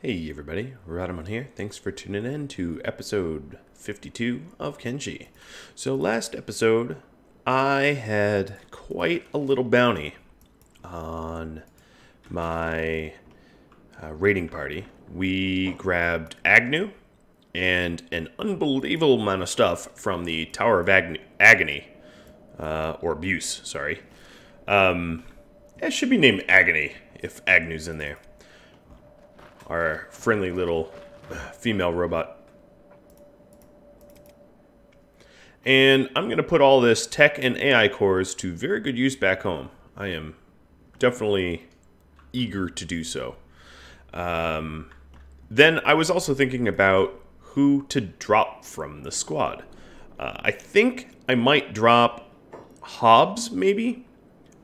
Hey everybody, Rhadamant here. Thanks for tuning in to episode 52 of Kenshi. So last episode, I had quite a little bounty on my raiding party. We grabbed Agnew and an unbelievable amount of stuff from the Tower of Agony, or Abuse, sorry. It should be named Agony if Agnew's in there. Our friendly little female robot. And I'm going to put all this tech and AI cores to very good use back home. I am definitely eager to do so. Then I was also thinking about who to drop from the squad. I think I might drop Hobbs, maybe?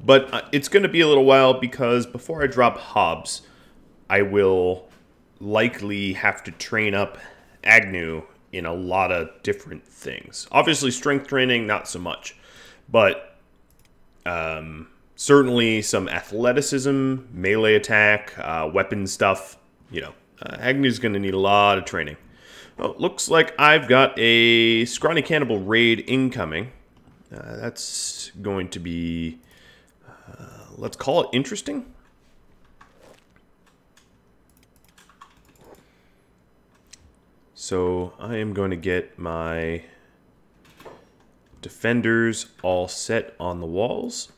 But it's going to be a little while because before I drop Hobbs, I will likely have to train up Agnew in a lot of different things. Obviously, strength training, not so much. But certainly some athleticism, melee attack, weapon stuff. You know, Agnew's going to need a lot of training. Well, looks like I've got a Scrawny Cannibal raid incoming. That's going to be, let's call it interesting. So I am going to get my defenders all set on the walls.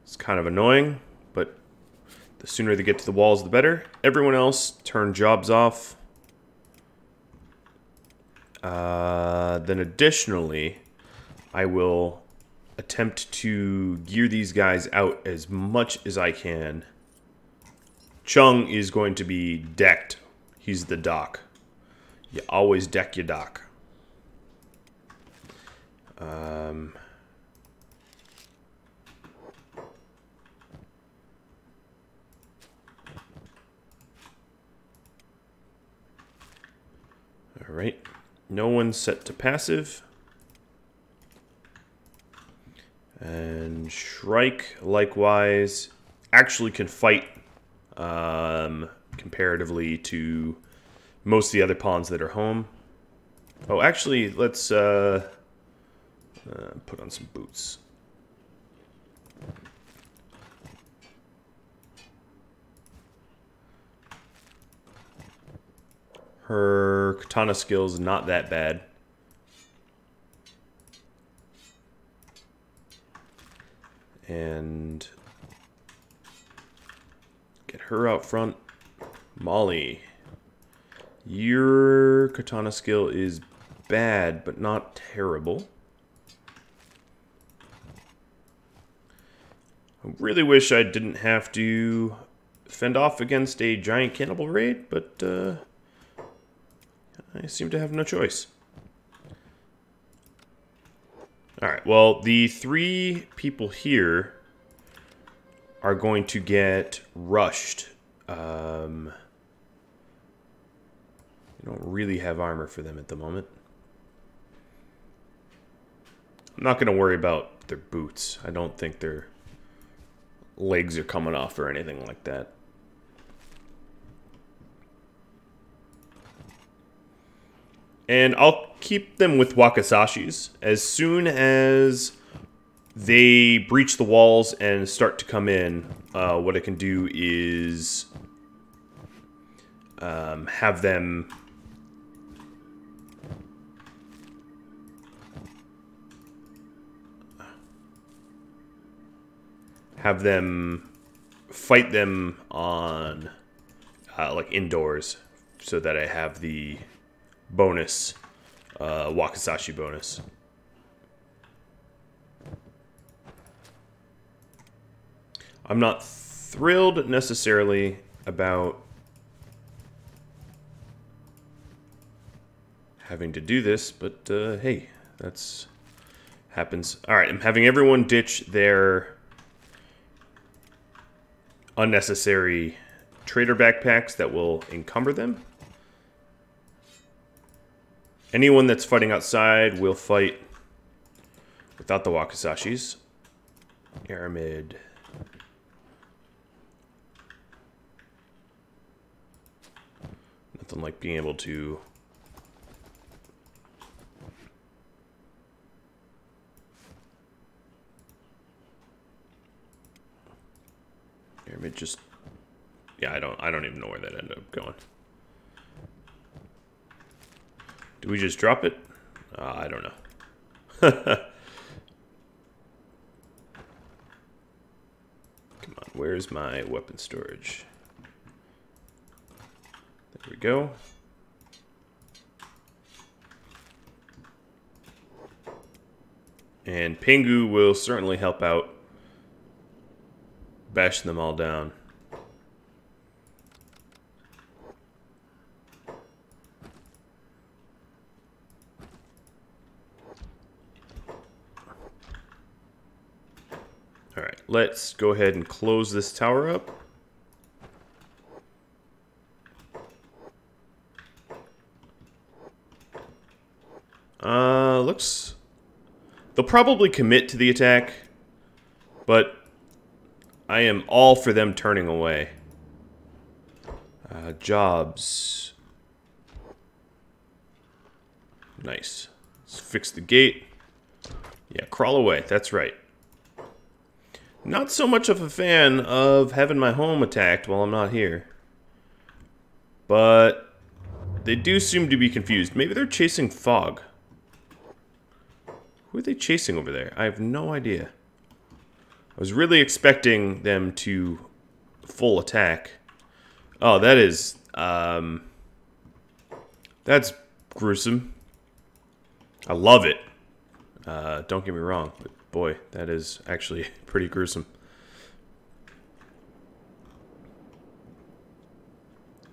It's kind of annoying, but the sooner they get to the walls, the better. Everyone else, turn jobs off. Then additionally, I will attempt to gear these guys out as much as I can. Chung is going to be decked. He's the doc. You always deck your doc. All right. No one's set to passive. And Shrike, likewise, actually can fight comparatively to most of the other pawns that are home. Oh, actually, let's put on some boots. Her katana skill's not that bad. And get her out front. Molly, your katana skill is bad, but not terrible. I really wish I didn't have to fend off against a giant cannibal raid, but I seem to have no choice. Alright, well, the three people here are going to get rushed. I don't really have armor for them at the moment. I'm not going to worry about their boots. I don't think their legs are coming off or anything like that. And I'll keep them with Wakasashis. As soon as they breach the walls and start to come in, what I can do is have them fight them on like indoors, so that I have the bonus Wakasashi bonus. I'm not thrilled necessarily about having to do this, but hey, that's happens. All right, I'm having everyone ditch their unnecessary trader backpacks that will encumber them. Anyone that's fighting outside will fight without the Wakasashis. Aramid. Nothing like being able to... Here, it just... Yeah, I don't even know where that ended up going. Do we just drop it? I don't know. Come on, where's my weapon storage? There we go. And Pingu will certainly help out bashing them all down. Alright, let's go ahead and close this tower up. Looks... They'll probably commit to the attack, but I am all for them turning away. Jobs. Nice. Let's fix the gate. Yeah, crawl away. That's right. Not so much of a fan of having my home attacked while I'm not here. But they do seem to be confused. Maybe they're chasing fog. Who are they chasing over there? I have no idea. I was really expecting them to full attack. Oh, that is... that's gruesome. I love it. Don't get me wrong, but boy, that is actually pretty gruesome.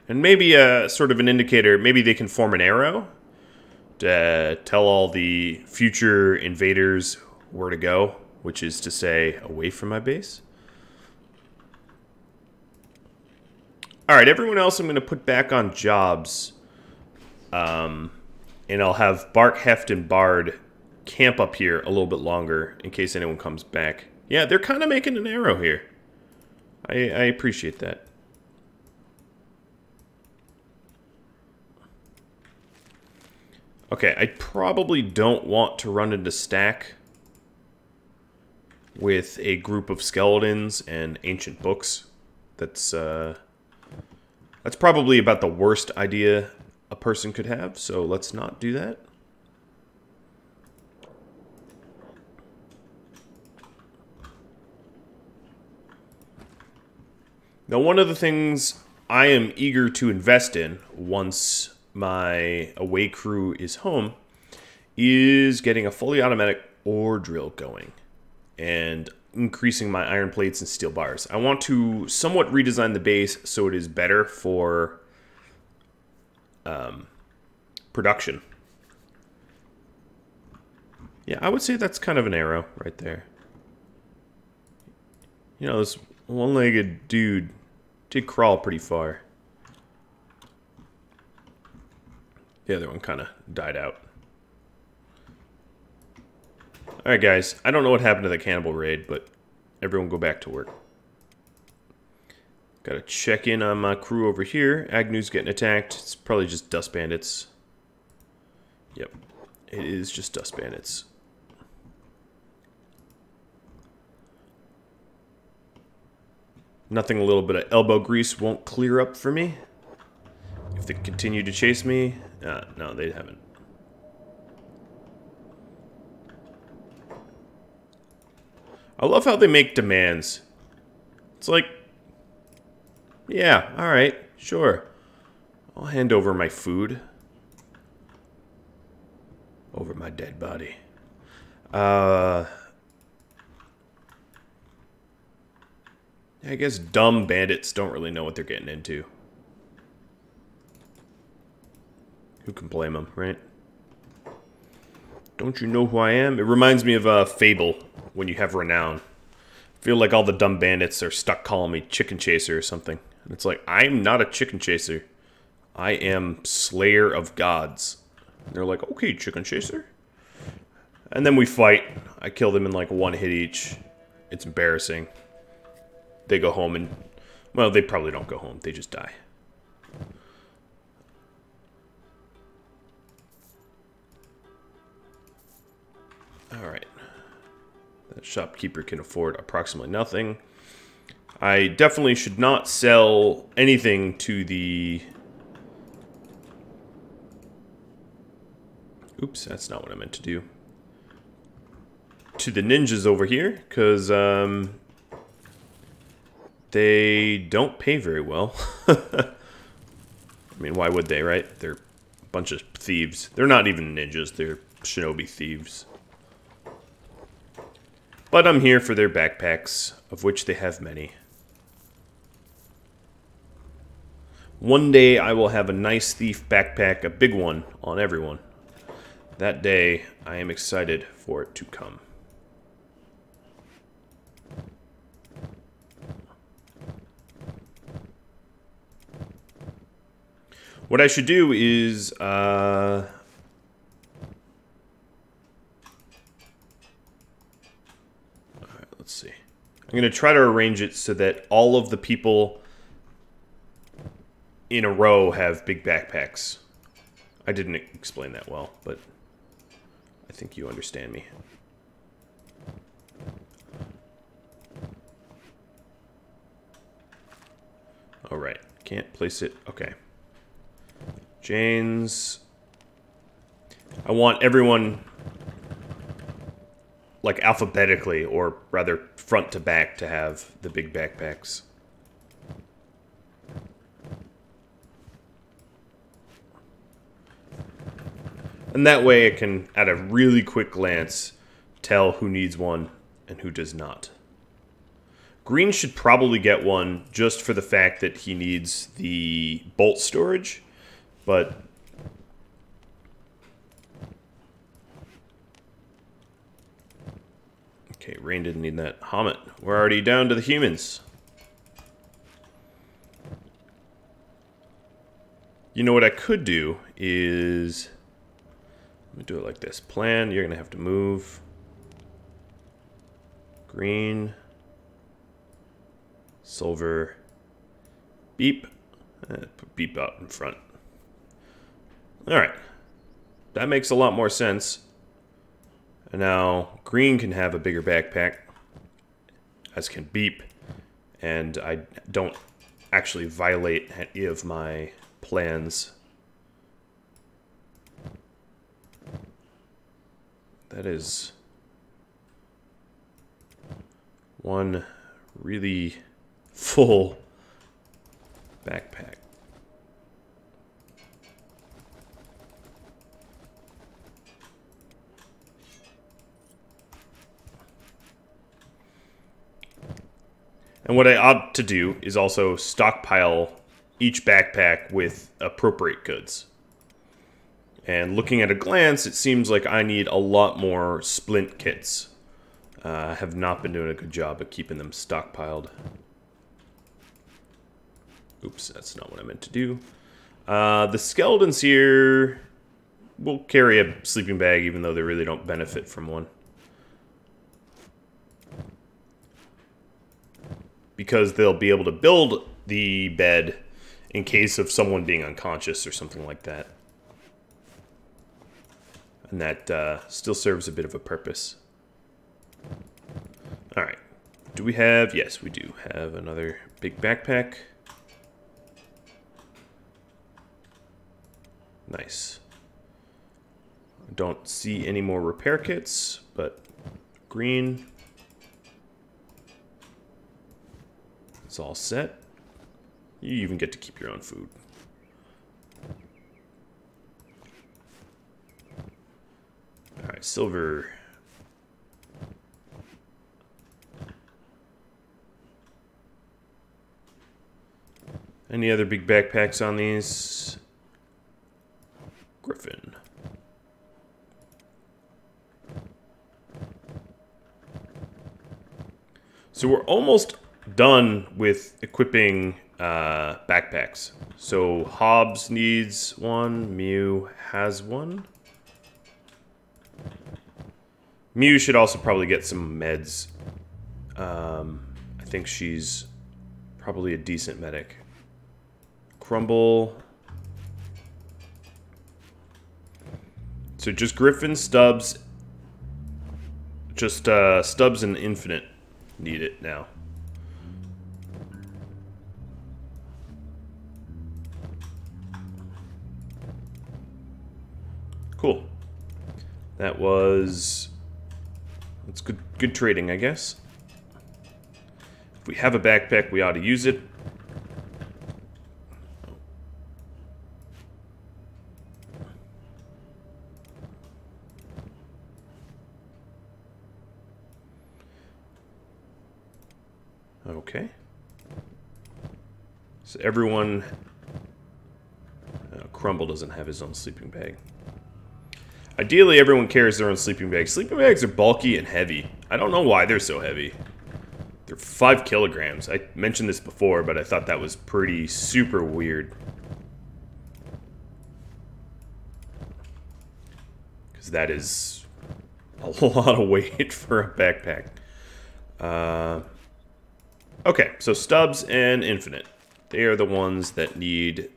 And maybe sort of an indicator, maybe they can form an arrow to tell all the future invaders where to go, which is to say, away from my base. Alright, everyone else I'm going to put back on jobs. And I'll have Bark, Heft, and Bard camp up here a little bit longer in case anyone comes back. Yeah, they're kind of making an arrow here. I appreciate that. Okay, I probably don't want to run into stack with a group of skeletons and ancient books. That's probably about the worst idea a person could have, so let's not do that. Now, one of the things I am eager to invest in once my away crew is home is getting a fully automatic ore drill going and increasing my iron plates and steel bars. I want to somewhat redesign the base so it is better for production. Yeah, I would say that's kind of an arrow right there. You know, this one-legged dude did crawl pretty far. The other one kind of died out. Alright guys, I don't know what happened to the cannibal raid, but everyone go back to work. Gotta check in on my crew over here. Agnew's getting attacked. It's probably just dust bandits. Yep, it is just dust bandits. Nothing a little bit of elbow grease won't clear up for me. If they continue to chase me, no, they haven't. I love how they make demands. It's like, yeah, alright, sure. I'll hand over my food. Over my dead body. I guess dumb bandits don't really know what they're getting into. Who can blame them, right? Don't you know who I am? It reminds me of a Fable, when you have renown. I feel like all the dumb bandits are stuck calling me Chicken Chaser or something. And it's like, I'm not a Chicken Chaser. I am Slayer of Gods. And they're like, okay, Chicken Chaser. And then we fight. I kill them in like one hit each. It's embarrassing. They go home and... Well, they probably don't go home. They just die. Alright. The shopkeeper can afford approximately nothing. I definitely should not sell anything to the... Oops, that's not what I meant to do. To the ninjas over here, because they don't pay very well. I mean, why would they, right? They're a bunch of thieves. They're not even ninjas, they're shinobi thieves. But I'm here for their backpacks, of which they have many. One day I will have a nice thief backpack, a big one, on everyone. That day, I am excited for it to come. What I should do is, alright, let's see. I'm going to try to arrange it so that all of the people in a row have big backpacks. I didn't explain that well, but I think you understand me. Alright, can't place it. Okay. Jane's. I want everyone, like, alphabetically, or rather front to back, to have the big backpacks. And that way I can, at a really quick glance, tell who needs one and who does not. Green should probably get one just for the fact that he needs the bolt storage. But okay, Rain didn't need that. Hammet, we're already down to the humans. You know what I could do is, let me do it like this. Plan, you're gonna have to move. Green, silver, beep. Put beep out in front. Alright, that makes a lot more sense. And now Green can have a bigger backpack, as can Beep, and I don't actually violate any of my plans. That is one really full backpack. And what I ought to do is also stockpile each backpack with appropriate goods. And looking at a glance, it seems like I need a lot more splint kits. I have not been doing a good job at keeping them stockpiled. Oops, that's not what I meant to do. The skeletons here will carry a sleeping bag, even though they really don't benefit from one. Because they'll be able to build the bed in case of someone being unconscious or something like that. And that still serves a bit of a purpose. Alright. Do we have... Yes, we do have another big backpack. Nice. I don't see any more repair kits, but Green... It's all set. You even get to keep your own food. Alright, Silver. Any other big backpacks on these? Griffin. So we're almost done with equipping backpacks. So Hobbs needs one. Mew has one. Mew should also probably get some meds. I think she's probably a decent medic. Crumble. So just Griffin, Stubbs, Just Stubbs and Infinite need it now. Cool. That's good trading, I guess. If we have a backpack, we ought to use it. Okay. So everyone... Crumble doesn't have his own sleeping bag. Ideally, everyone carries their own sleeping bag. Sleeping bags are bulky and heavy. I don't know why they're so heavy. They're 5 kilograms. I mentioned this before, but I thought that was pretty super weird. Because that is a lot of weight for a backpack. Okay, so Stubbs and Infinite. They are the ones that need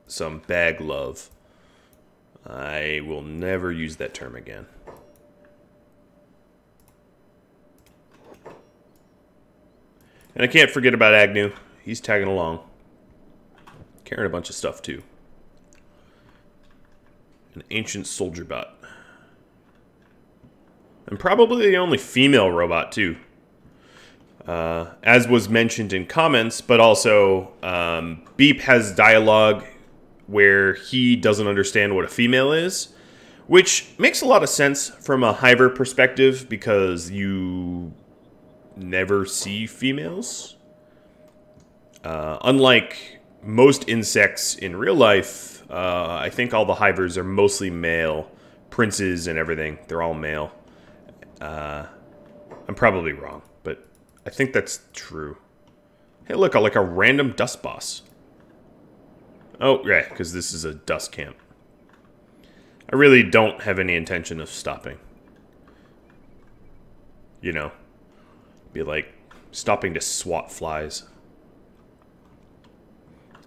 some bag love. I will never use that term again. And I can't forget about Agnew. He's tagging along. Carrying a bunch of stuff, too. An ancient soldier bot. And probably the only female robot, too. As was mentioned in comments, but also Beep has dialogue where he doesn't understand what a female is, which makes a lot of sense from a Hiver perspective because you never see females. Unlike most insects in real life, I think all the Hivers are mostly male. Princes and everything, they're all male. I'm probably wrong, but I think that's true. Hey, look, like a random dust boss. Oh, yeah, because this is a dust camp. I really don't have any intention of stopping. You know, be like stopping to swat flies.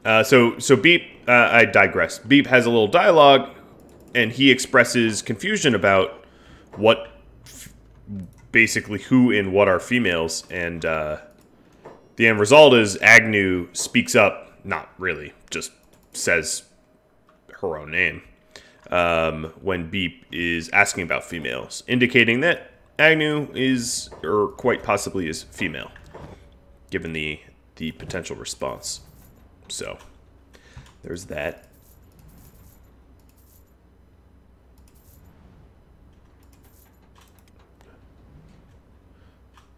So Beep, I digress. Beep has a little dialogue, and he expresses confusion about what, basically who and what are females, and the end result is Agnew speaks up, not really, just says her own name, when Beep is asking about females, indicating that Agnew is, or quite possibly is, female, given the potential response. So, there's that.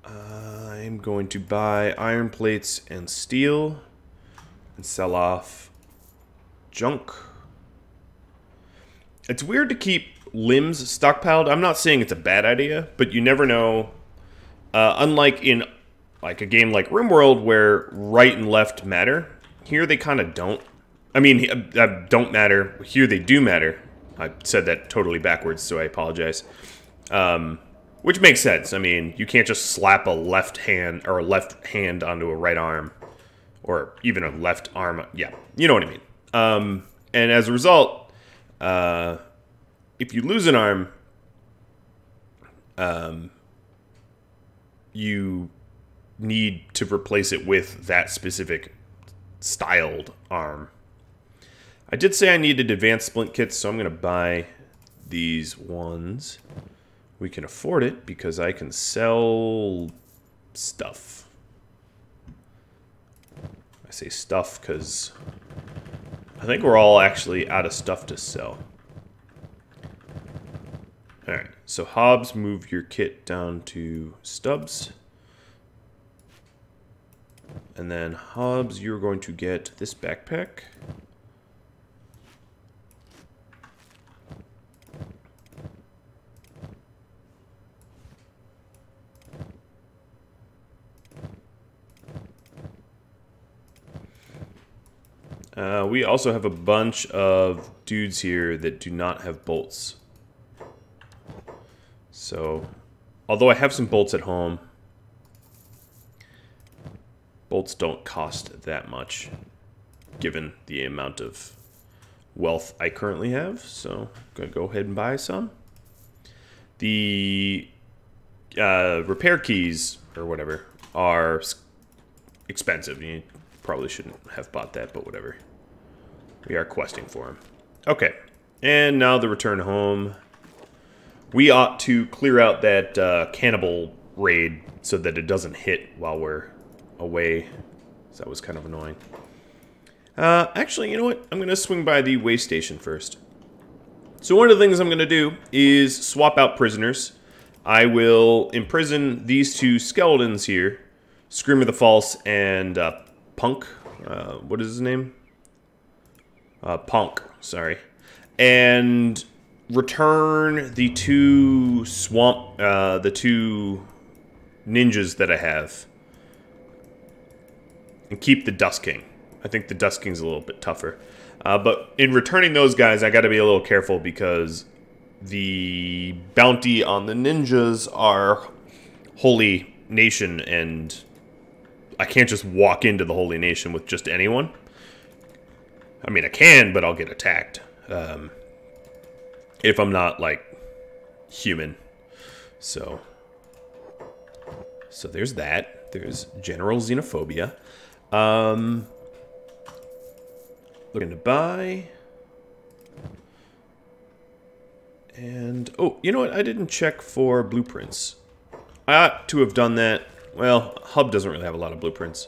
I'm going to buy iron plates and steel and sell off junk. It's weird to keep limbs stockpiled. I'm not saying it's a bad idea, but you never know. Unlike in like a game like RimWorld where right and left matter, here they kind of don't. I mean, don't matter. Here they do matter. I said that totally backwards, so I apologize. Which makes sense. I mean, you can't just slap a left hand or a left hand onto a right arm, or even a left arm. Yeah, you know what I mean. And as a result, if you lose an arm, you need to replace it with that specific styled arm. I did say I needed advanced splint kits, so I'm going to buy these ones. We can afford it because I can sell stuff. I say stuff because I think we're all actually out of stuff to sell. Alright, so Hobbs, move your kit down to Stubbs. And then Hobbs, you're going to get this backpack. We also have a bunch of dudes here that do not have bolts. So, although I have some bolts at home, bolts don't cost that much, given the amount of wealth I currently have. So, I'm going to go ahead and buy some. The repair keys, or whatever, are expensive. You probably shouldn't have bought that, but whatever. We are questing for them. Okay, and now the return home. We ought to clear out that cannibal raid so that it doesn't hit while we're away. So that was kind of annoying. Actually, you know what? I'm going to swing by the way station first. So one of the things I'm going to do is swap out prisoners. I will imprison these two skeletons here, Scream of the False and Punk. What is his name? Punk, sorry. And return the two the two ninjas that I have. And keep the Dust King. I think the Dust King's a little bit tougher. But in returning those guys, I gotta be a little careful because the bounty on the ninjas are Holy Nation, and I can't just walk into the Holy Nation with just anyone. I mean, I can, but I'll get attacked. If I'm not, like, human. So there's that. There's general xenophobia. Looking to buy. And, oh, you know what? I didn't check for blueprints. I ought to have done that. Well, Hub doesn't really have a lot of blueprints.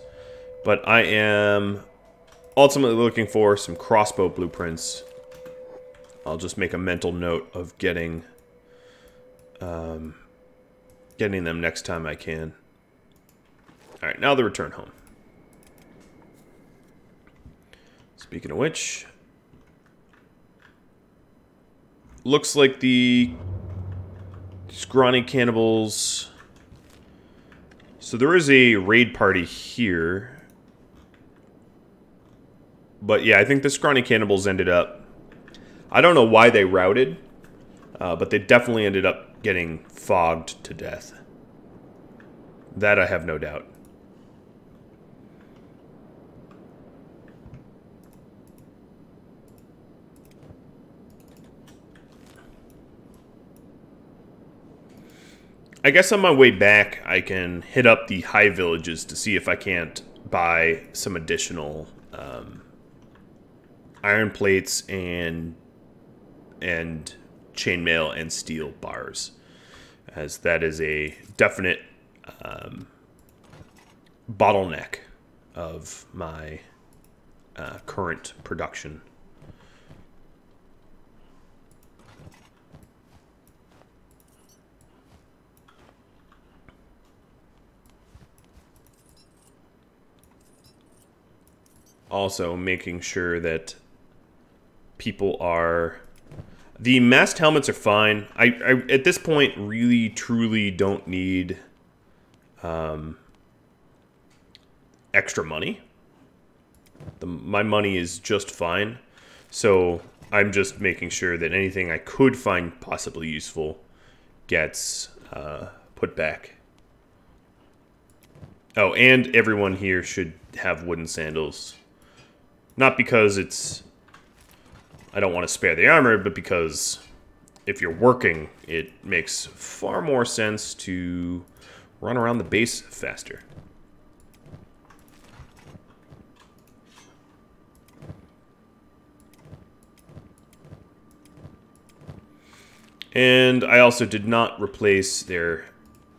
But I am ultimately looking for some crossbow blueprints. I'll just make a mental note of getting them next time I can. Alright, now the return home. Speaking of which, looks like the scrawny cannibals. So there is a raid party here. But yeah, I think the scrawny cannibals ended up, I don't know why they routed, but they definitely ended up getting fogged to death. That I have no doubt. I guess on my way back, I can hit up the high villages to see if I can't buy some additional iron plates and chainmail and steel bars, as that is a definite bottleneck of my current production. Also making sure that people are... The masked helmets are fine. I at this point really truly don't need extra money. My money is just fine. So I'm just making sure that anything I could find possibly useful gets put back. Oh, and everyone here should have wooden sandals. Not because it's... I don't want to spare the armor, but because if you're working, it makes far more sense to run around the base faster. And I also did not replace their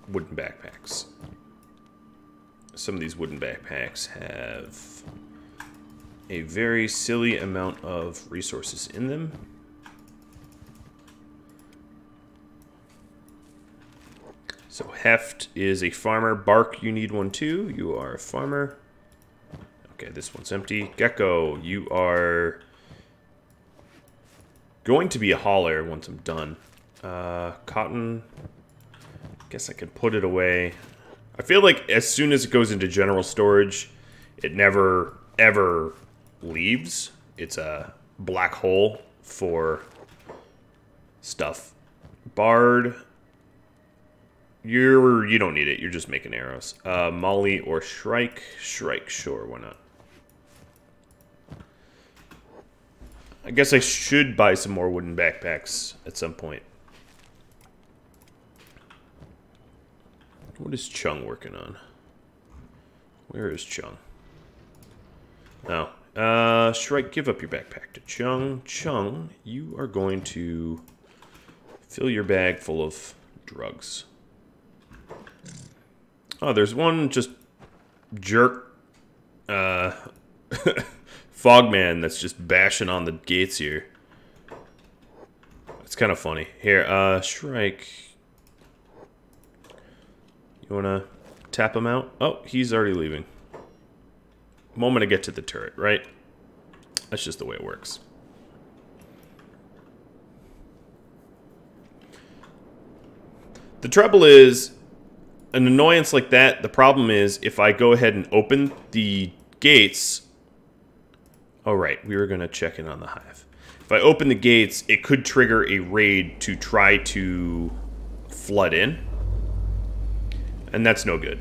wooden backpacks. Some of these wooden backpacks have a very silly amount of resources in them. So Heft is a farmer. Bark, you need one too. You are a farmer. Okay, this one's empty. Gecko, you are going to be a hauler once I'm done. Cotton, guess I could put it away. I feel like as soon as it goes into general storage, it never, ever leaves. It's a black hole for stuff. Bard, you don't need it. You're just making arrows. Molly or Shrike? Shrike, sure, why not? I guess I should buy some more wooden backpacks at some point. What is Chung working on? Where is Chung? Oh. Shrike, give up your backpack to Chung. Chung, you are going to fill your bag full of drugs. Oh, there's one just jerk Fogman that's just bashing on the gates here. It's kind of funny. Here, Shrike. You wanna tap him out? Oh, he's already leaving. Moment to get to the turret, right? That's just the way it works. The trouble is, an annoyance like that, the problem is, if I go ahead and open the gates... Oh, right, we were going to check in on the hive. If I open the gates, it could trigger a raid to try to flood in. And that's no good.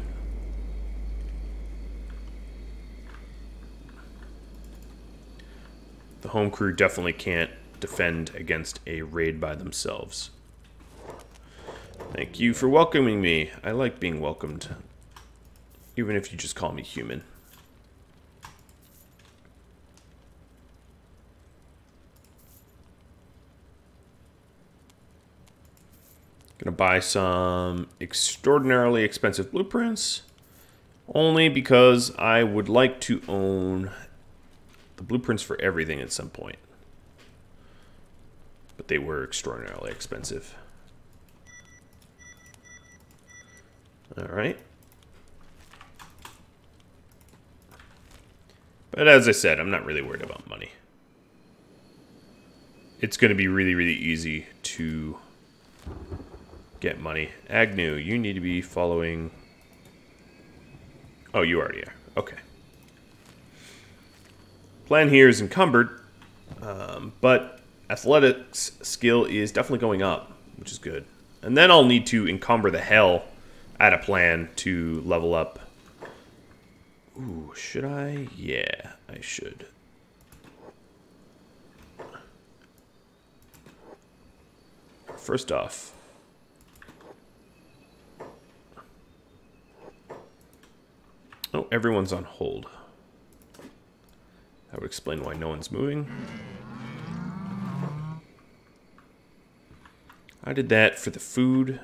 The home crew definitely can't defend against a raid by themselves. Thank you for welcoming me. I like being welcomed. Even if you just call me human. Gonna buy some extraordinarily expensive blueprints. Only because I would like to own the blueprints for everything at some point. But they were extraordinarily expensive. Alright. But as I said, I'm not really worried about money. It's going to be really, really easy to get money. Agnew, you need to be following... Oh, you already are. Okay. Plan here is encumbered, but athletics skill is definitely going up, which is good. And then I'll need to encumber the hell out of plan to level up. Ooh, should I? Yeah, I should. First off, oh, everyone's on hold. That would explain why no one's moving. I did that for the food.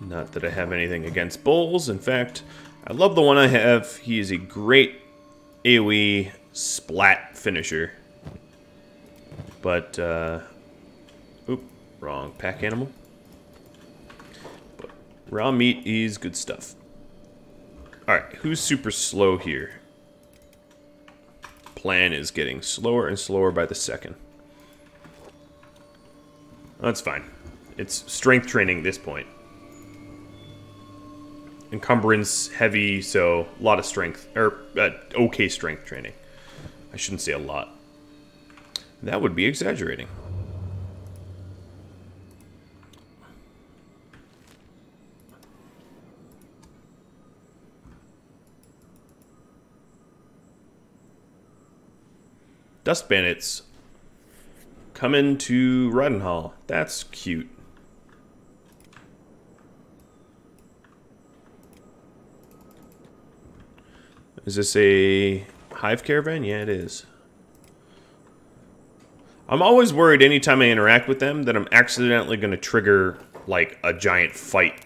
Not that I have anything against bulls. In fact, I love the one I have. He is a great AoE splat finisher. But, oop, wrong pack animal. But raw meat is good stuff. Alright, who's super slow here? Plan is getting slower and slower by the second. That's fine. It's strength training at this point. Encumbrance heavy, so a lot of strength, or okay strength training. I shouldn't say a lot. That would be exaggerating. Dust bandits coming to Rhadamant. That's cute. Is this a hive caravan? Yeah, it is. I'm always worried anytime I interact with them that I'm accidentally going to trigger, like, a giant fight.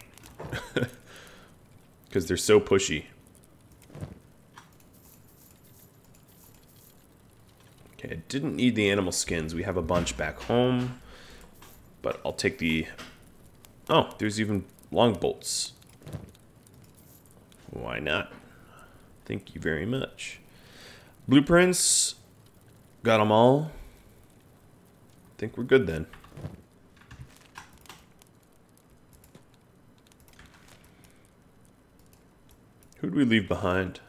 Because they're so pushy. Okay, I didn't need the animal skins. We have a bunch back home. But I'll take the... Oh, there's even long bolts. Why not? Thank you very much. Blueprints. Got them all. I think we're good then. Who'd we leave behind?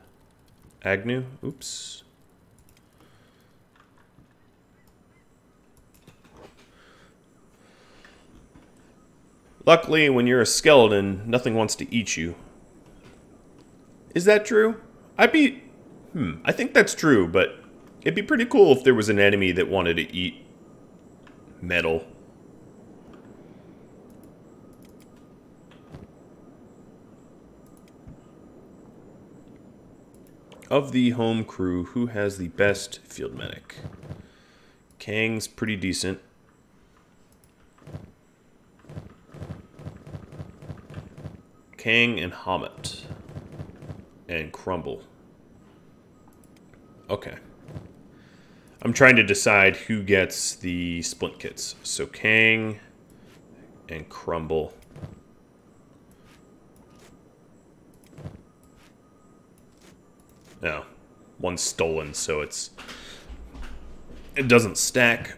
Agnew? Oops. Luckily, when you're a skeleton, nothing wants to eat you. Is that true? I think that's true, but it'd be pretty cool if there was an enemy that wanted to eat metal. Of the home crew, who has the best field medic? Kang's pretty decent. Kang and Hamet. And Crumble. Okay. I'm trying to decide who gets the splint kits. So Kang and Crumble. No, one's stolen, so it doesn't stack.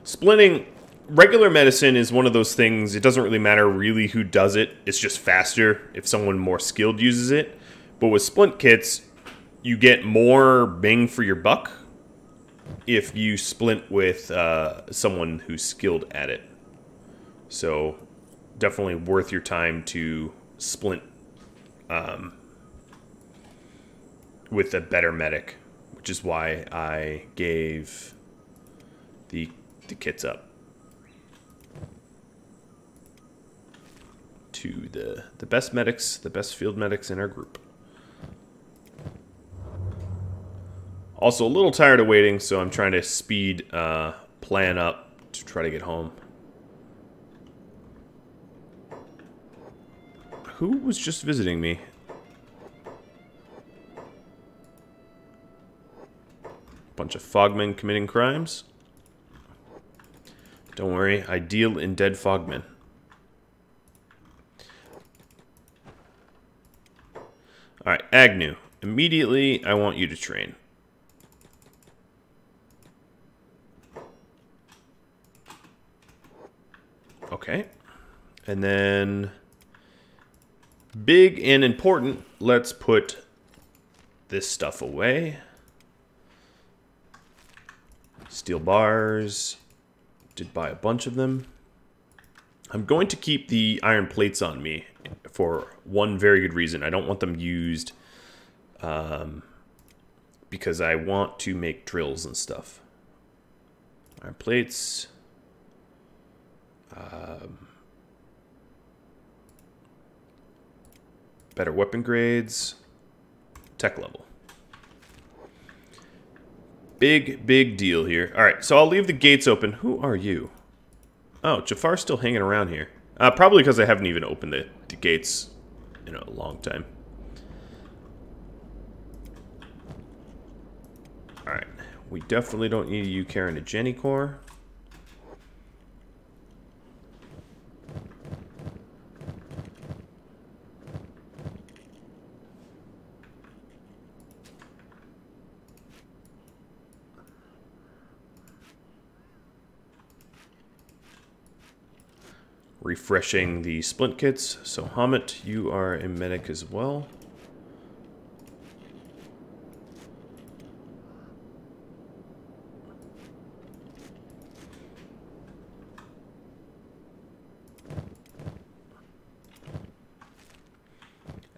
Splinting, regular medicine is one of those things, it doesn't really matter really who does it, it's just faster if someone more skilled uses it. But with splint kits, you get more bang for your buck if you splint with someone who's skilled at it. So, definitely worth your time to splint with a better medic, which is why I gave the kits up to the best medics, the best field medics in our group. Also, a little tired of waiting, so I'm trying to speed plan up to try to get home. Who was just visiting me? Bunch of fogmen committing crimes. Don't worry, I deal in dead fogmen. Alright, Agnew. Immediately, I want you to train. Okay. And then... big and important, let's put this stuff away. Steel bars. Did buy a bunch of them. I'm going to keep the iron plates on me for one very good reason. I don't want them used because I want to make drills and stuff. Iron plates. Better weapon grades. Tech level. Big deal here. Alright, so I'll leave the gates open. Who are you? Oh, Jafar's still hanging around here. Probably because I haven't even opened the gates in a long time. Alright, we definitely don't need you carrying a Jenny core. Refreshing the splint kits. So Hamet, you are a medic as well.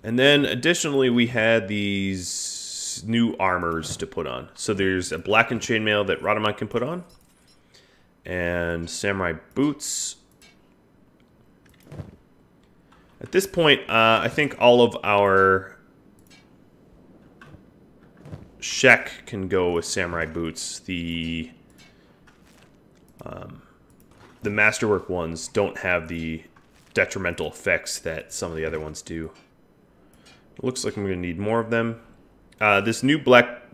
And then additionally we had these new armors to put on. So there's a blackened chainmail that Rhadamant can put on. And samurai boots. At this point, I think all of our Shek can go with samurai boots. The masterwork ones don't have the detrimental effects that some of the other ones do. It looks like I'm going to need more of them. This new black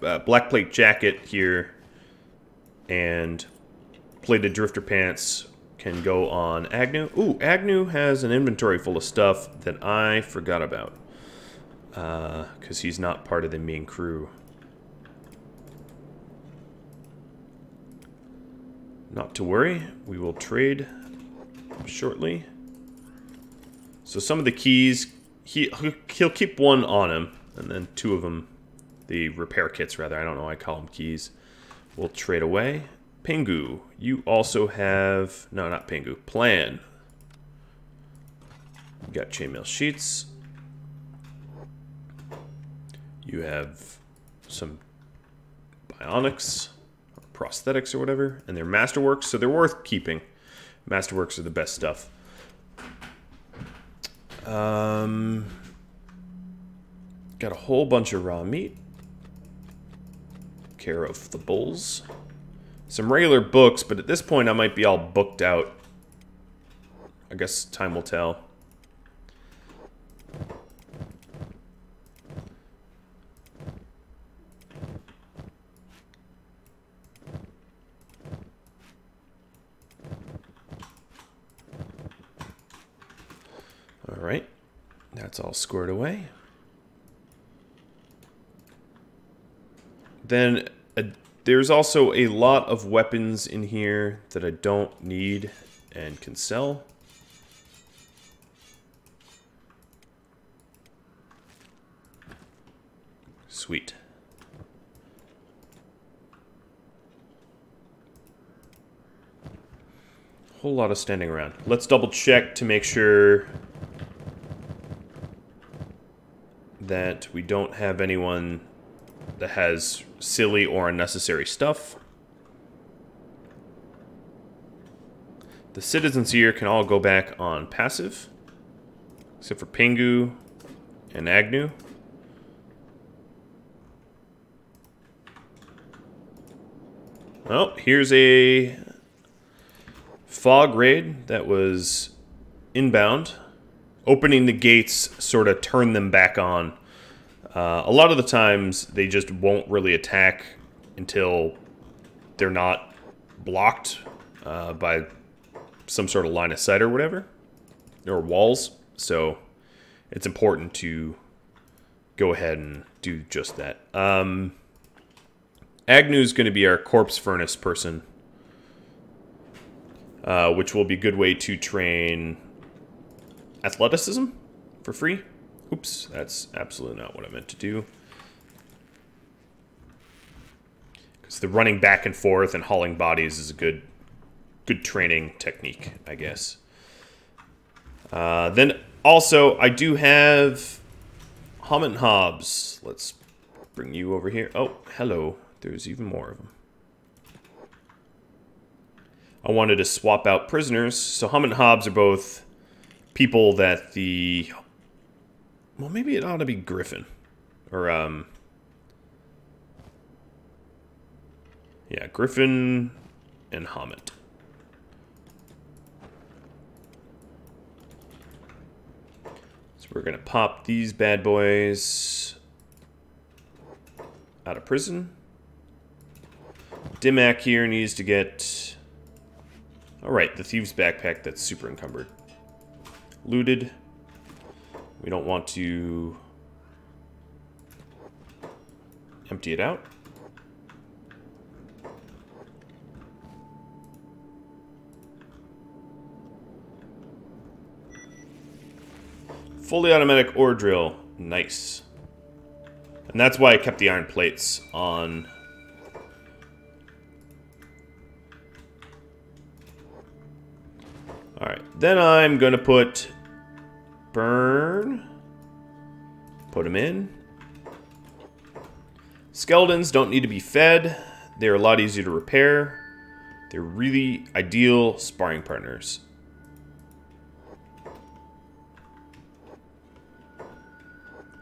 plate jacket here and plated drifter pants can go on Agnew. Ooh, Agnew has an inventory full of stuff that I forgot about. Because he's not part of the main crew. Not to worry, we will trade shortly. So some of the keys, he'll keep one on him, and then two of them The repair kits, rather. I don't know why I call them keys. We'll trade away. Pingu, you also have... No, not Pingu. Plan. You got chainmail sheets. You have some bionics, or prosthetics or whatever, and they're masterworks, so they're worth keeping. Masterworks are the best stuff. Got a whole bunch of raw meat. Care of the bulls. Some regular books, but at this point I might be all booked out. I guess time will tell. All right, that's all squared away. Then there's also a lot of weapons in here that I don't need and can sell. Sweet. Whole lot of standing around. Let's double check to make sure that we don't have anyone that has silly or unnecessary stuff. The citizens here can all go back on passive, except for Pingu and Agnew. Well, here's a fog raid that was inbound. Opening the gates sort of turned them back on. A lot of the times, they just won't really attack until they're not blocked by some sort of line of sight or whatever, or walls. So it's important to go ahead and do just that. Agnew's going to be our corpse furnace person, which will be a good way to train athleticism for free. Oops, that's absolutely not what I meant to do. Because the running back and forth and hauling bodies is a good training technique, I guess. Then also, I do have Hammett and Hobbs. Let's bring you over here. Oh, hello. There's even more of them. I wanted to swap out prisoners. So Hammett and Hobbs are both people that the... Well, maybe it ought to be Griffin. Or, yeah, Griffin and Hammett. So we're going to pop these bad boys out of prison. Dimac here needs to get... Alright, the Thieves' Backpack that's super encumbered. Looted. We don't want to empty it out. Fully automatic ore drill. Nice. And that's why I kept the iron plates on. Alright, then I'm going to put burn. Put them in. Skeletons don't need to be fed. They're a lot easier to repair. They're really ideal sparring partners.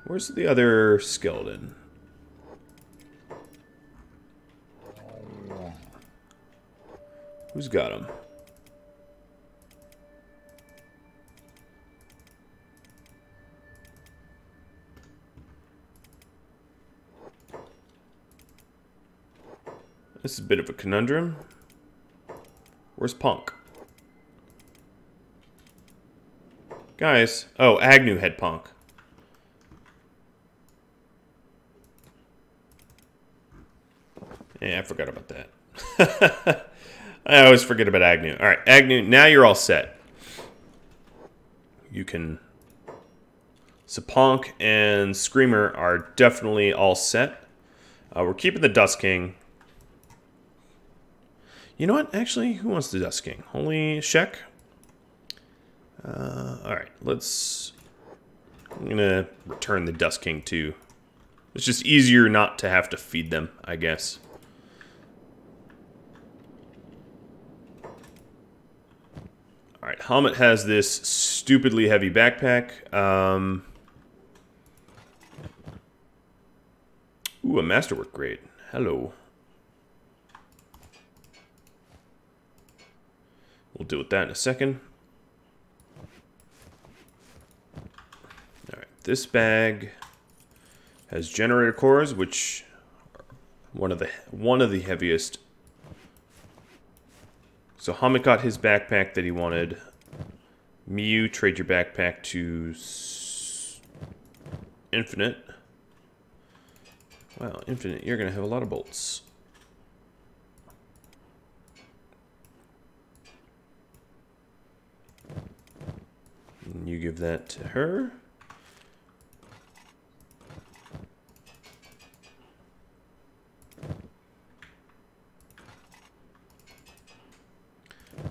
Where's the other skeleton? Who's got him? This is a bit of a conundrum. Where's Punk? Guys. Oh, Agnew had Punk. Yeah, I forgot about that. I always forget about Agnew. Alright, Agnew, now you're all set. You can... So Punk and Screamer are definitely all set. We're keeping the Dust King. You know what? Actually, who wants the Dust King? Only Shek? Alright, let's... I'm going to return the Dust King too. It's just easier not to have to feed them, I guess. Alright, Helmet has this stupidly heavy backpack. Ooh, a Masterwork grade. Hello. We'll deal with that in a second. Alright, this bag has generator cores, which are one of the heaviest. So Helmet got his backpack that he wanted. Miyu, trade your backpack to Infinite. Wow, Infinite, you're going to have a lot of bolts. And you give that to her.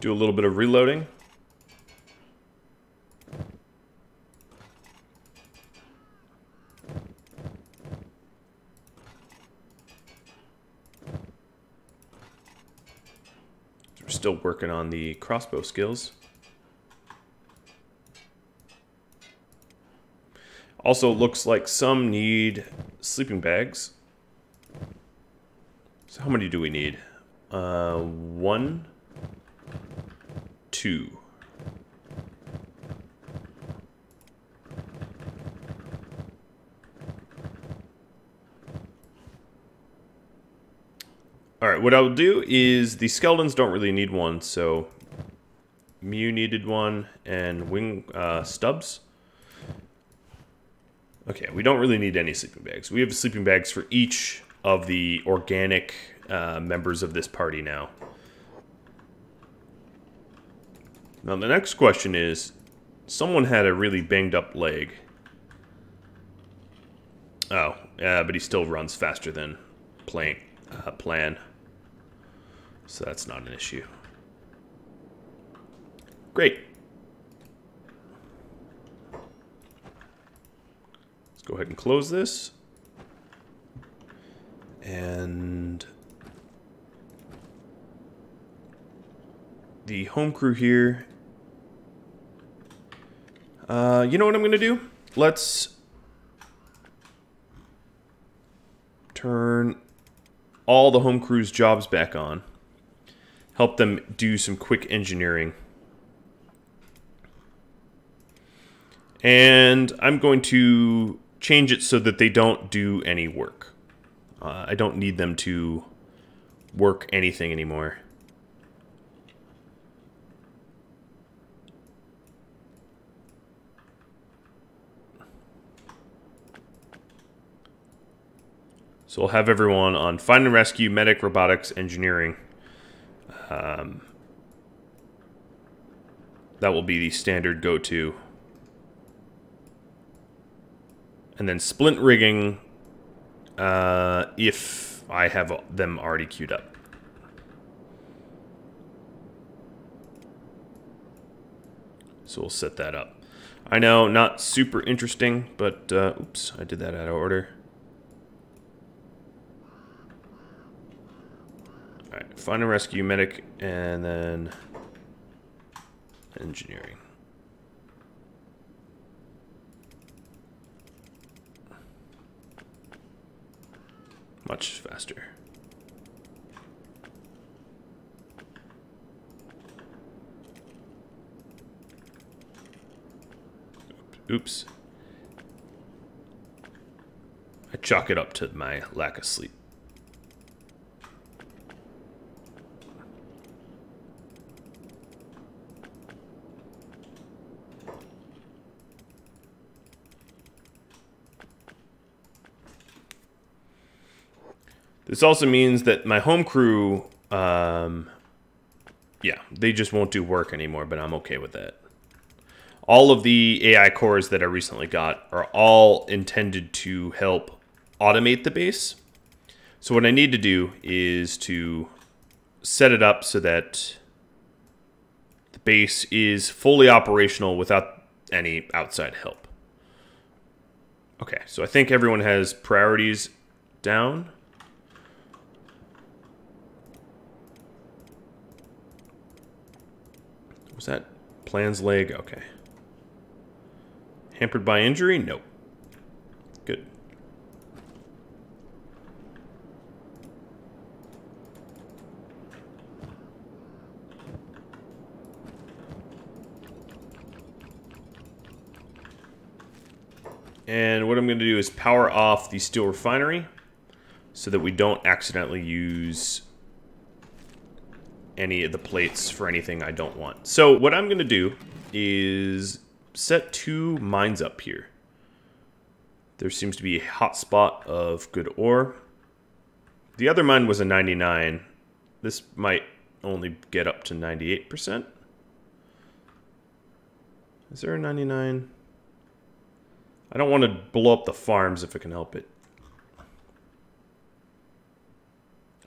Do a little bit of reloading. We're still working on the crossbow skills. Also, looks like some need sleeping bags. So how many do we need? 1, 2. Alright, what I'll do is the skeletons don't really need one, so Mew needed one, and Wing Stubbs. Okay, we don't really need any sleeping bags. We have sleeping bags for each of the organic members of this party now. Now the next question is, someone had a really banged up leg. Oh, but he still runs faster than plan. So that's not an issue. Great. Let's go ahead and close this. And the home crew here. You know what I'm going to do? Let's turn all the home crew's jobs back on. Help them do some quick engineering. And I'm going to change it so that they don't do any work. I don't need them to work anything anymore. So we'll have everyone on Find and Rescue, Medic, Robotics, Engineering. That will be the standard go-to. And then Splint Rigging, if I have them already queued up. So we'll set that up. I know, not super interesting, but oops, I did that out of order. Alright, Find and Rescue, Medic, and then Engineering. Much faster. Oops. I chalk it up to my lack of sleep. This also means that my home crew, yeah, they just won't do work anymore, but I'm okay with that. All of the AI cores that I recently got are all intended to help automate the base. So what I need to do is to set it up so that the base is fully operational without any outside help. Okay, so I think everyone has priorities down. Was that plans leg? Okay. Hampered by injury? Nope. Good. And what I'm going to do is power off the steel refinery so that we don't accidentally use any of the plates for anything I don't want. So what I'm going to do is set 2 mines up here. There seems to be a hot spot of good ore. The other mine was a 99. This might only get up to 98%. Is there a 99? I don't want to blow up the farms if I can help it.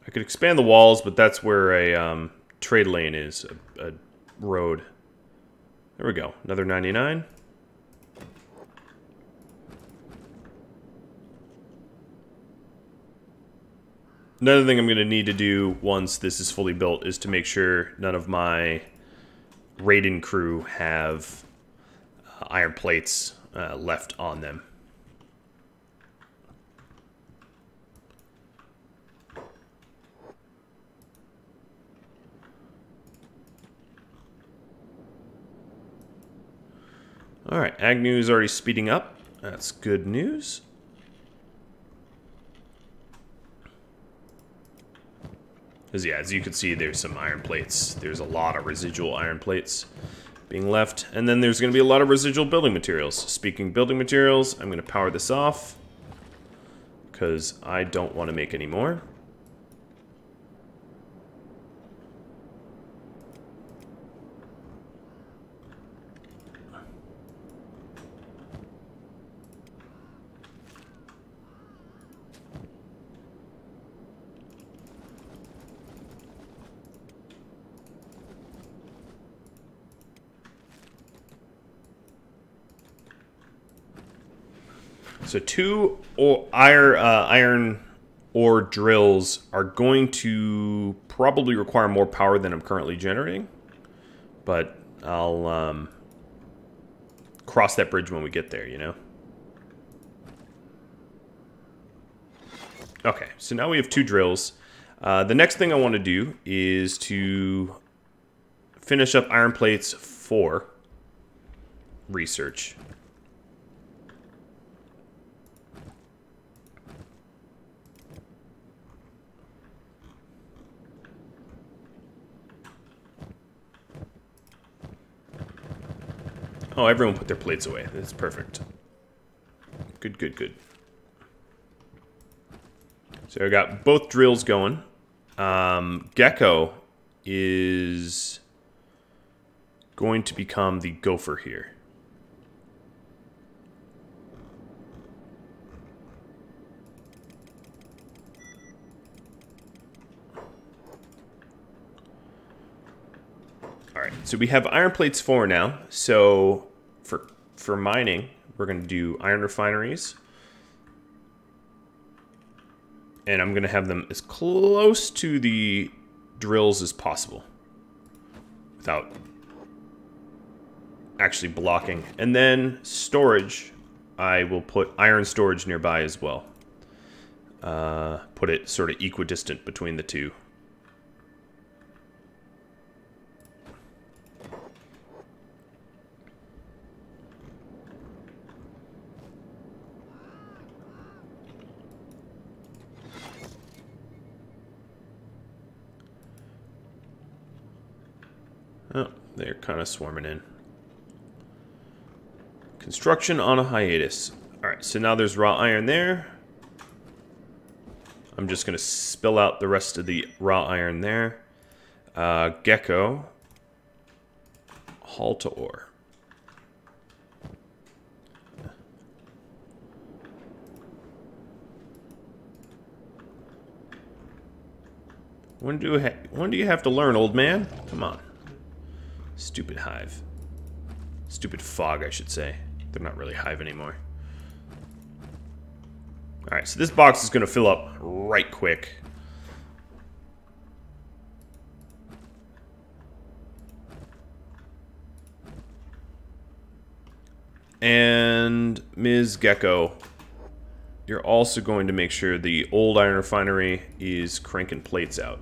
I could expand the walls, but that's where a trade lane is, a road. There we go, another 99. Another thing I'm going to need to do once this is fully built is to make sure none of my raiding crew have iron plates left on them. Alright, Agnew is already speeding up. That's good news. Because yeah, as you can see, there's some iron plates. There's a lot of residual iron plates being left. And then there's going to be a lot of residual building materials. Speaking of building materials, I'm going to power this off because I don't want to make any more. So 2 iron ore drills are going to probably require more power than I'm currently generating. But I'll cross that bridge when we get there, you know? Okay, so now we have 2 drills. The next thing I want to do is to finish up iron plates for research. Oh, everyone put their plates away. That's perfect. Good, good, good. So I got both drills going. Gecko is going to become the gopher here. Alright, so we have iron plates 4 now. So for mining, we're going to do iron refineries. And I'm going to have them as close to the drills as possible without actually blocking. And then storage, I will put iron storage nearby as well. Put it sort of equidistant between the two. Oh, they're kind of swarming in. Construction on a hiatus. Alright, so now there's raw iron there. I'm just going to spill out the rest of the raw iron there. Gecko. Haul to ore. When do you have to learn, old man? Come on. Stupid hive. Stupid fog, I should say. They're not really hive anymore. Alright, so this box is going to fill up right quick. And Ms. Gecko, you're also going to make sure the old iron refinery is cranking plates out.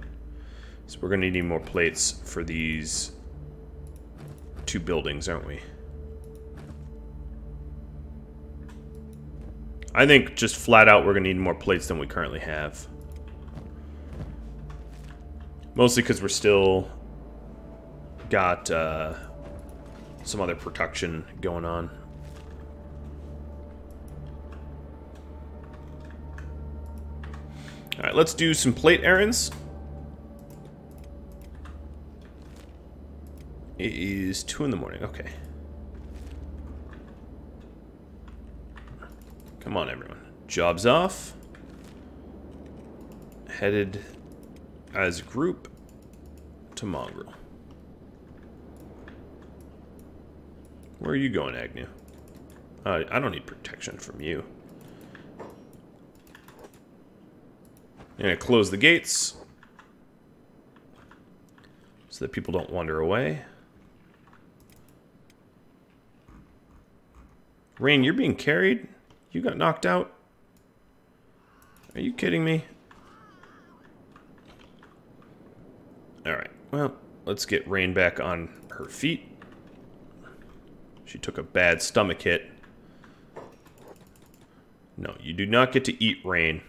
So we're going to need more plates for these 2 buildings, aren't we? I think just flat out we're going to need more plates than we currently have. Mostly because we're still got some other production going on. Alright, let's do some plate errands. It is 2 in the morning, okay. Come on, everyone. Job's off. Headed as a group to Mongrel. Where are you going, Agnew? I don't need protection from you. I'm going to close the gates so that people don't wander away. Rain, you're being carried? You got knocked out? Are you kidding me? Alright, well, let's get Rain back on her feet. She took a bad stomach hit. No, you do not get to eat Rain.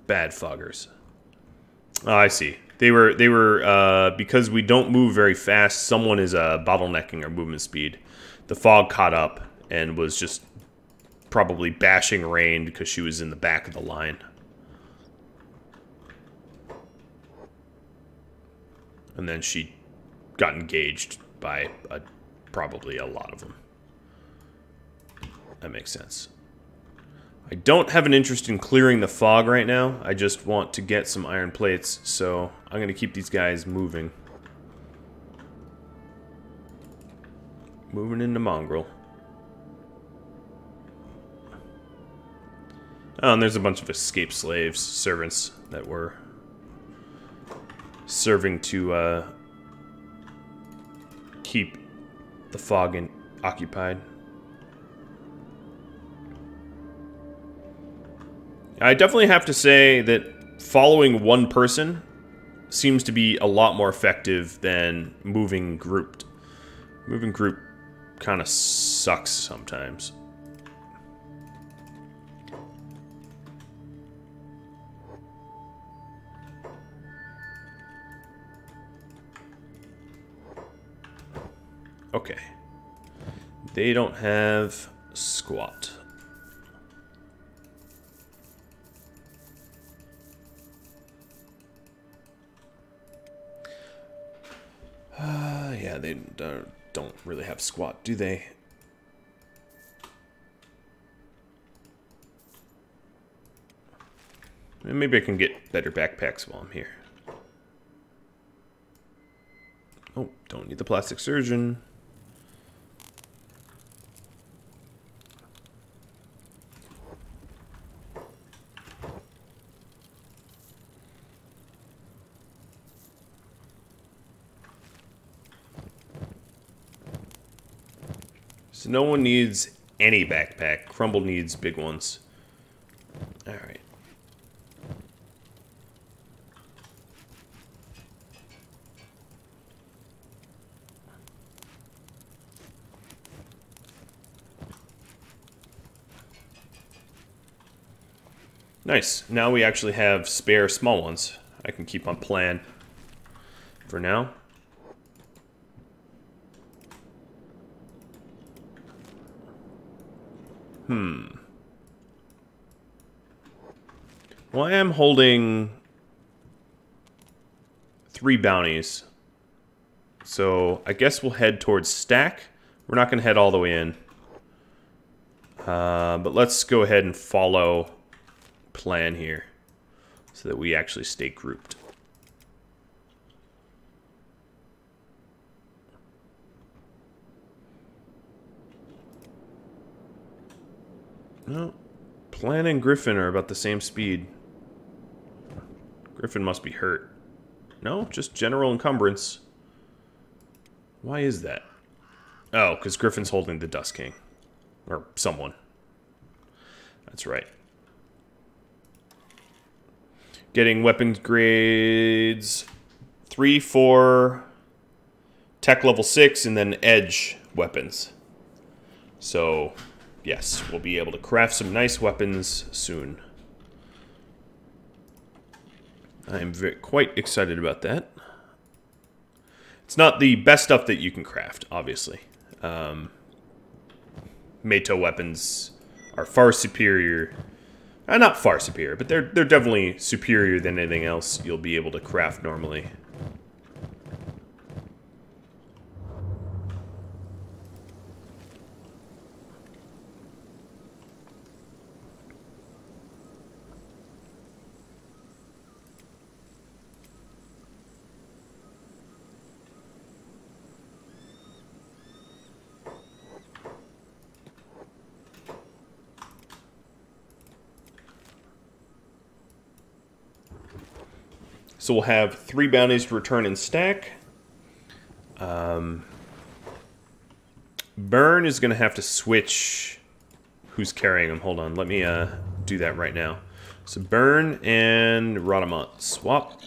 Bad foggers. Oh, I see. They were because we don't move very fast, someone is bottlenecking our movement speed. The fog caught up and was just probably bashing Rain because she was in the back of the line. And then she got engaged by probably a lot of them. That makes sense. I don't have an interest in clearing the fog right now. I just want to get some iron plates, so I'm going to keep these guys moving. Moving into Mongrel. Oh, and there's a bunch of escaped slaves, servants, that were serving to keep the fog occupied. I definitely have to say that following one person seems to be a lot more effective than moving grouped. Moving group kind of sucks sometimes. Okay. They don't have squat. Yeah, they don't really have squat, do they? Maybe I can get better backpacks while I'm here. Oh, don't need the plastic surgeon. So no one needs any backpack. Crumble needs big ones. Alright. Nice. Now we actually have spare small ones. I can keep on plan for now. Well, I am holding 3 bounties. So I guess we'll head towards stack. We're not going to head all the way in. But let's go ahead and follow plan here so that we actually stay grouped. No, Plan and Griffin are about the same speed. Griffin must be hurt. No, just general encumbrance. Why is that? Oh, because Griffin's holding the Dust King. Or someone. That's right. Getting weapons grades 3, 4, tech level 6, and then edge weapons. So, yes, we'll be able to craft some nice weapons soon. I'm quite excited about that. It's not the best stuff that you can craft, obviously. Meito weapons are far superior. Not far superior, but they're definitely superior than anything else you'll be able to craft normally. So we'll have 3 bounties to return in stack. Burn is going to have to switch who's carrying him. Hold on, let me do that right now. So Burn and Rhadamant swap.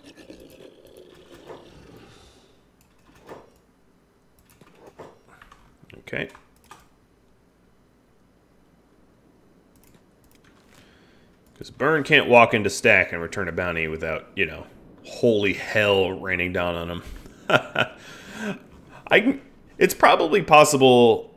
Okay. Because Burn can't walk into stack and return a bounty without, you know, holy hell raining down on him. It's probably possible,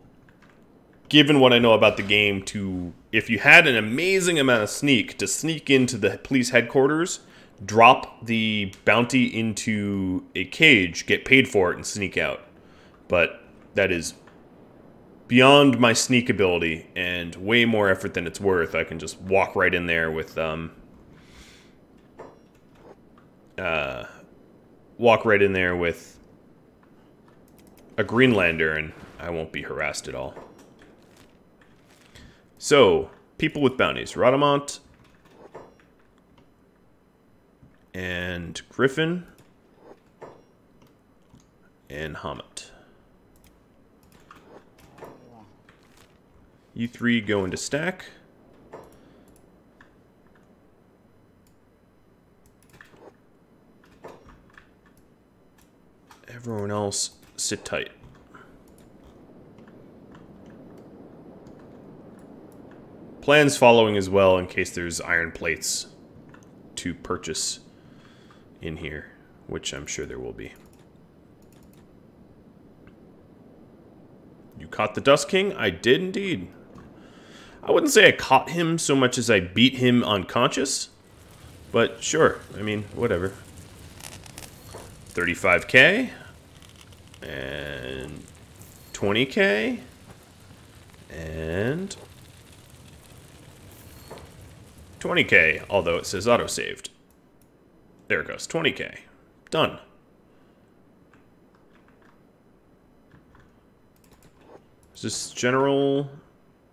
given what I know about the game, to, if you had an amazing amount of sneak, to sneak into the police headquarters, drop the bounty into a cage, get paid for it, and sneak out. But that is beyond my sneak ability, and way more effort than it's worth. I can just walk right in there with, a Greenlander, and I won't be harassed at all. So, people with bounties. Rhadamant and Griffin and Hamet. You 3 go into stack. Everyone else, sit tight. Plan's following as well in case there's iron plates to purchase in here, which I'm sure there will be. You caught the Dust King? I did indeed. I wouldn't say I caught him so much as I beat him unconscious, but sure, I mean, whatever. 35k and 20k and 20k, although it says auto-saved. There it goes, 20k. Done. Is this general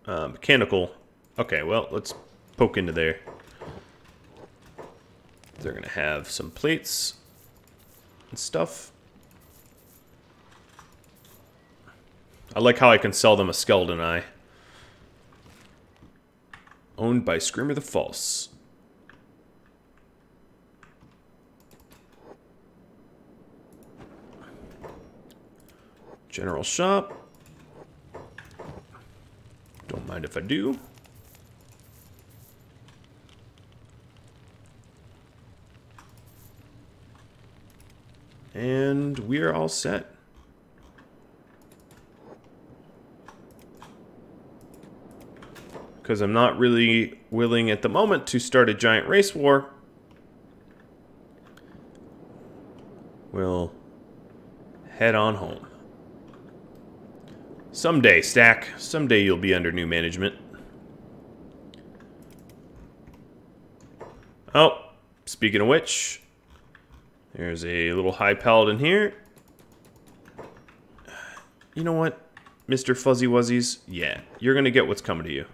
mechanical? Okay, well, let's poke into there. They're gonna have some plates and stuff. I like how I can sell them a skeleton eye. Owned by Screamer the False. General shop. Don't mind if I do. And we're all set. Because I'm not really willing at the moment to start a giant race war. we'll head on home. Someday, Stack. Someday you'll be under new management. Oh, speaking of which, there's a little high paladin here. You know what, Mr. Fuzzy Wuzzies? Yeah, you're gonna get what's coming to you.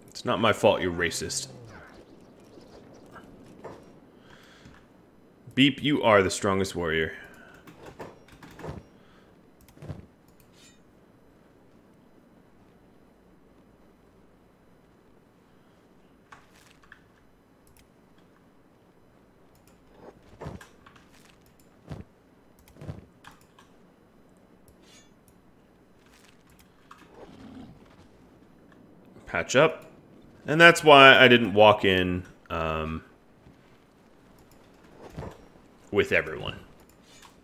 It's not my fault you're racist. Beep, you are the strongest warrior. Patch up. And that's why I didn't walk in with everyone.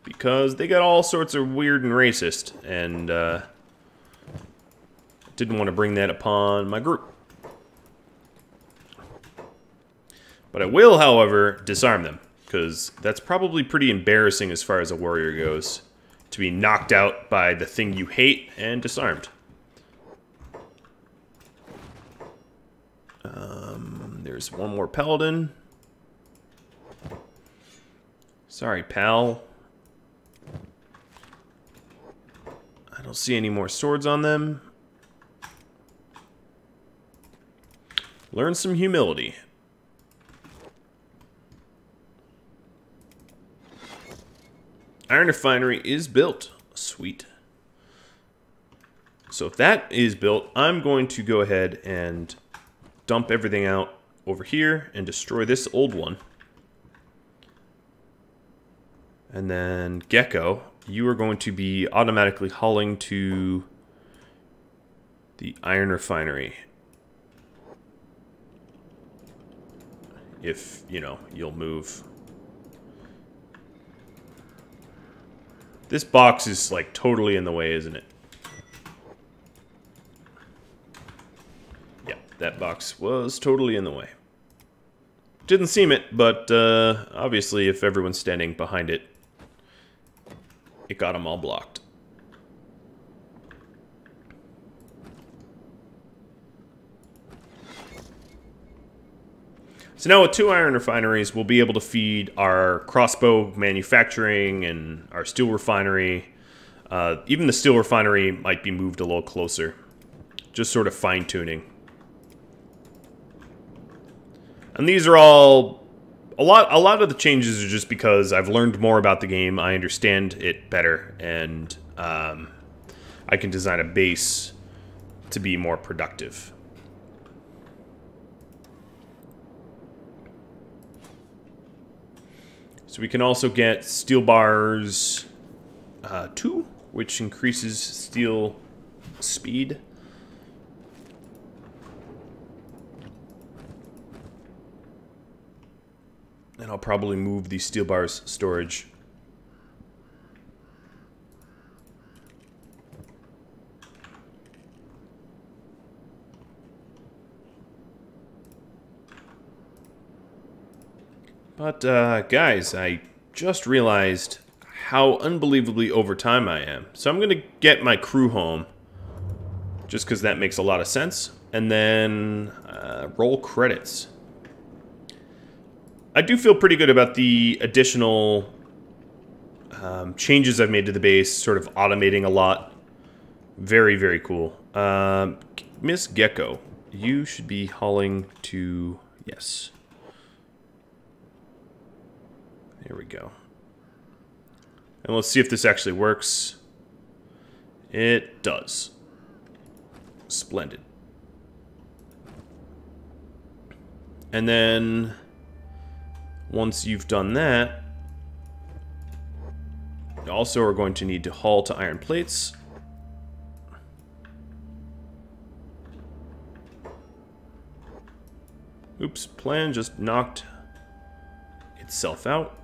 Because they got all sorts of weird and racist, and didn't want to bring that upon my group. But I will, however, disarm them, because that's probably pretty embarrassing as far as a warrior goes, to be knocked out by the thing you hate and disarmed. There's one more paladin. Sorry, pal. I don't see any more swords on them. Learn some humility. Iron refinery is built. Sweet. So if that is built, I'm going to go ahead and dump everything out over here and destroy this old one. And then Gecko, you are going to be automatically hauling to the iron refinery. If, you know, you'll move. This box is like totally in the way, isn't it? Yeah, that box was totally in the way. Didn't seem it, but obviously if everyone's standing behind it, it got them all blocked. So now with 2 iron refineries, we'll be able to feed our crossbow manufacturing and our steel refinery. Even the steel refinery might be moved a little closer. Just sort of fine-tuning. And these are all... A lot of the changes are just because I've learned more about the game, I understand it better, and I can design a base to be more productive. So we can also get steel bars 2, which increases steel speed. And I'll probably move the steel bars storage. But, guys, I just realized how unbelievably over time I am. So I'm going to get my crew home, just because that makes a lot of sense. And then roll credits. I do feel pretty good about the additional changes I've made to the base, sort of automating a lot. Very, very cool. Miss Gecko, you should be hauling to... Yes. There we go. And let's see if this actually works. It does. Splendid. And then... once you've done that, you also are going to need to haul to iron plates. Oops, plan just knocked itself out.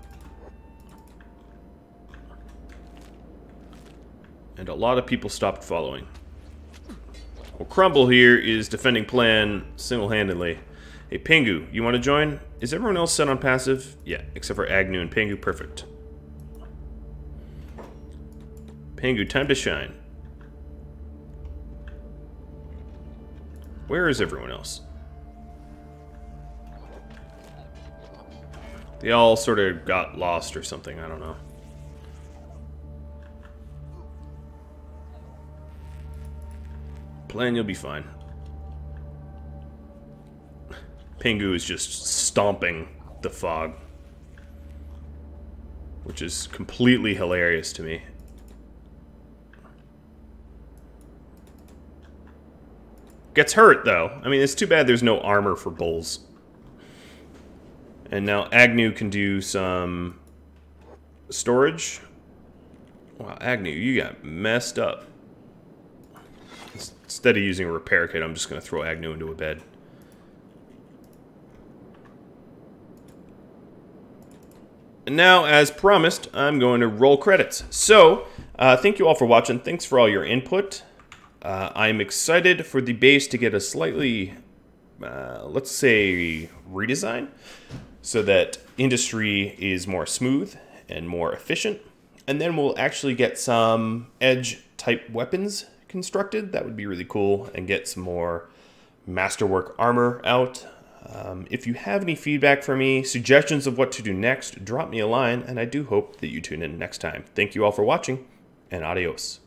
And a lot of people stopped following. Well, Crumble here is defending plan single-handedly. Hey, Pingu, you want to join? Is everyone else set on passive? Yeah, except for Agnew and Pingu. Perfect. Pingu, time to shine. Where is everyone else? They all sort of got lost or something, I don't know. Plan, you'll be fine. Pingu is just stomping the fog, which is completely hilarious to me. Gets hurt, though. I mean, it's too bad there's no armor for bulls. And now Agnew can do some storage. Wow, Agnew, you got messed up. Instead of using a repair kit, I'm just going to throw Agnew into a bed. And now, as promised, I'm going to roll credits. So, thank you all for watching. Thanks for all your input. I'm excited for the base to get a slightly, let's say, redesign, so that industry is more smooth and more efficient. And then we'll actually get some edge-type weapons constructed. That would be really cool, and get some more masterwork armor out. If you have any feedback for me, suggestions of what to do next, drop me a line, and I do hope that you tune in next time. Thank you all for watching, and adios.